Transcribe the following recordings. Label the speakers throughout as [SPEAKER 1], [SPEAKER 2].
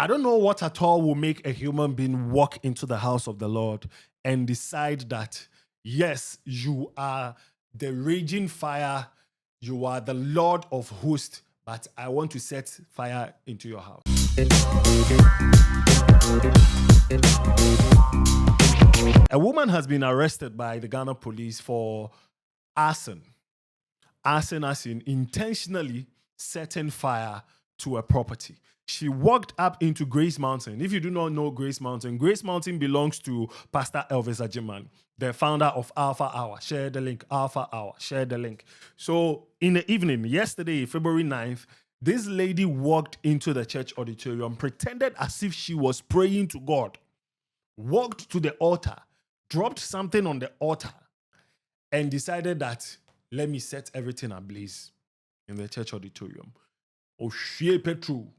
[SPEAKER 1] I don't know what at all will make a human being walk into the house of the Lord and decide that, yes, you are the raging fire, you are the Lord of hosts, but I want to set fire into your house. A woman has been arrested by the Ghana police for arson. Arson as in intentionally setting fire to a property. She walked up into Grace Mountain. If you do not know Grace Mountain belongs to Pastor Elvis Agyemang, the founder of Alpha Hour. Share the link, Alpha Hour, share the link. So in the evening, yesterday, February 9th, this lady walked into the church auditorium, pretended as if she was praying to God, walked to the altar, dropped something on the altar, and decided that, let me set everything ablaze in the church auditorium. Oshie petrol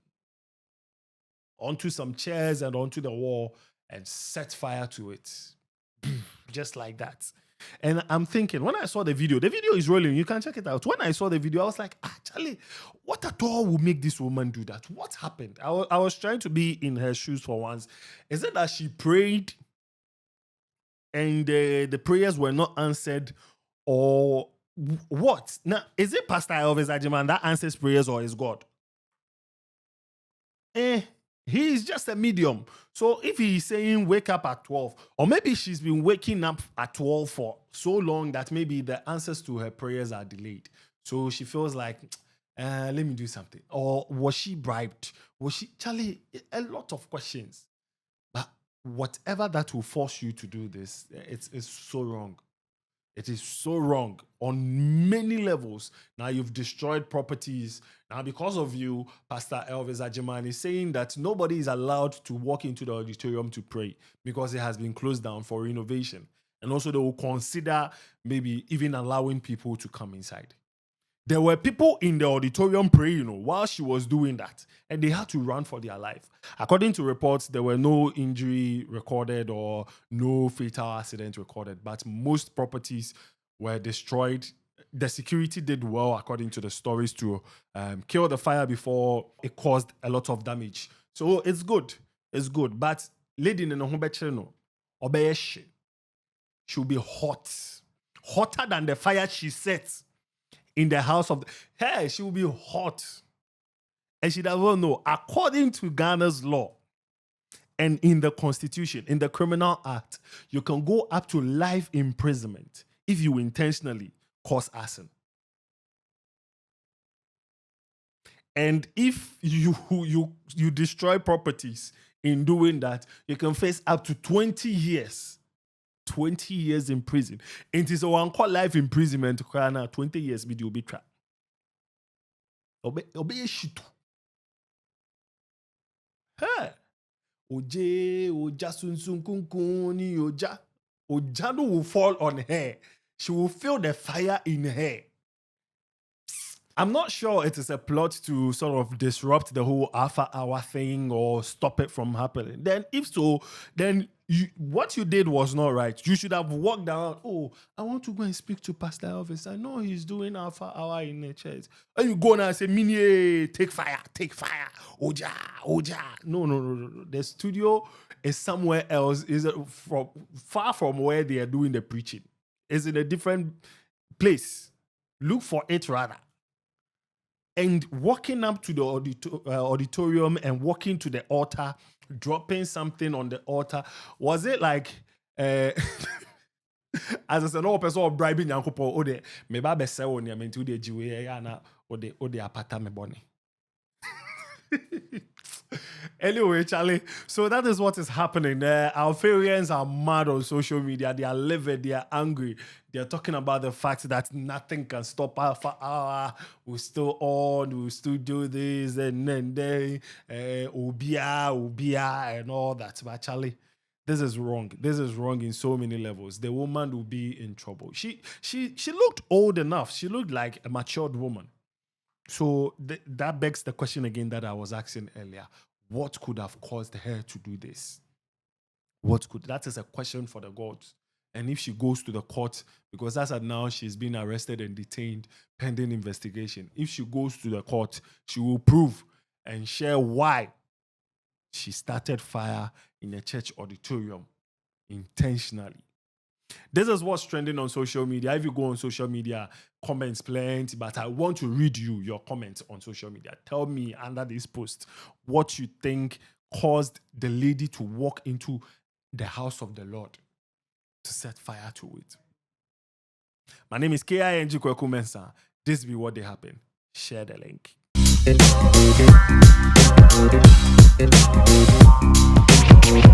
[SPEAKER 1] onto some chairs and onto the wall and set fire to it. Just like that. And I'm thinking, when I saw the video is rolling, you can check it out. When I saw the video, I was like, Charlie, what at all will make this woman do that? What happened? I was trying to be in her shoes for once. Is it that she prayed and the prayers were not answered, or what? Now, is it Pastor Elvis Agyemang that answers prayers, or is God? He is just a medium. So if he's saying wake up at 12, or maybe she's been waking up at 12 for so long that maybe the answers to her prayers are delayed. So she feels like, let me do something. Or was she bribed? Charlie, a lot of questions. But whatever that will force you to do this, it's so wrong. It is so wrong on many levels. Now you've destroyed properties. Now because of you, Pastor Elvis Agyemang is saying that nobody is allowed to walk into the auditorium to pray because it has been closed down for renovation. And also they will consider maybe even allowing people to come inside. There were people in the auditorium praying, while she was doing that, and they had to run for their life. According to reports, there were no injury recorded or no fatal accident recorded, but most properties were destroyed. The security did well, according to the stories, to kill the fire before it caused a lot of damage. So it's good. It's good. But lady in the she'll be hot. Hotter than the fire she sets in the house of she will be hot. And she doesn't know, according to Ghana's law and in the Constitution, in the Criminal Act, you can go up to life imprisonment if you intentionally cause arson. And if you destroy properties in doing that, you can face up to 20 years. 20 years in prison. It is a one called life imprisonment. 20 years be the trap. Obey shit. Hey. Oja sun kun ni oja. Ojano will fall on her. She will feel the fire in her. I'm not sure it is a plot to sort of disrupt the whole Alpha Hour thing or stop it from happening. Then if so, then what you did was not right. You should have walked down. Oh, I want to go and speak to Pastor Elvis. I know he's doing Alpha Hour in the church. And you go now and say, Minie, take fire. Oja. No. The studio is somewhere else. Is far from where they are doing the preaching. It's in a different place. Look for it rather. And walking up to the auditorium and walking to the altar, dropping something on the altar, was it like, as I said, no person of bribing Yankopo, ode me ba be se woni am nti ode jiwe ya na ode apata me boni. Anyway, Charlie, so that is what is happening there. Our Alpharians are mad on social media. They are livid. They are angry. They are talking about the fact that nothing can stop Alpha Hour. We're still on. We'll still do this and then Ubia and all that. But Charlie, this is wrong. This is wrong in so many levels. The woman will be in trouble. She looked old enough. She looked like a matured woman. So that begs the question again that I was asking earlier. What could have caused her to do this? That is a question for the gods. And if she goes to the court, because as of now, she's been arrested and detained pending investigation. If she goes to the court, she will prove and share why she started fire in a church auditorium intentionally. This is what's trending on social media. If you go on social media, comments plenty, but I want to read you your comments on social media. Tell me under this post what you think caused the lady to walk into the house of the Lord to set fire to it. My name is King Kweku Mensah. This be what they happen. Share the link.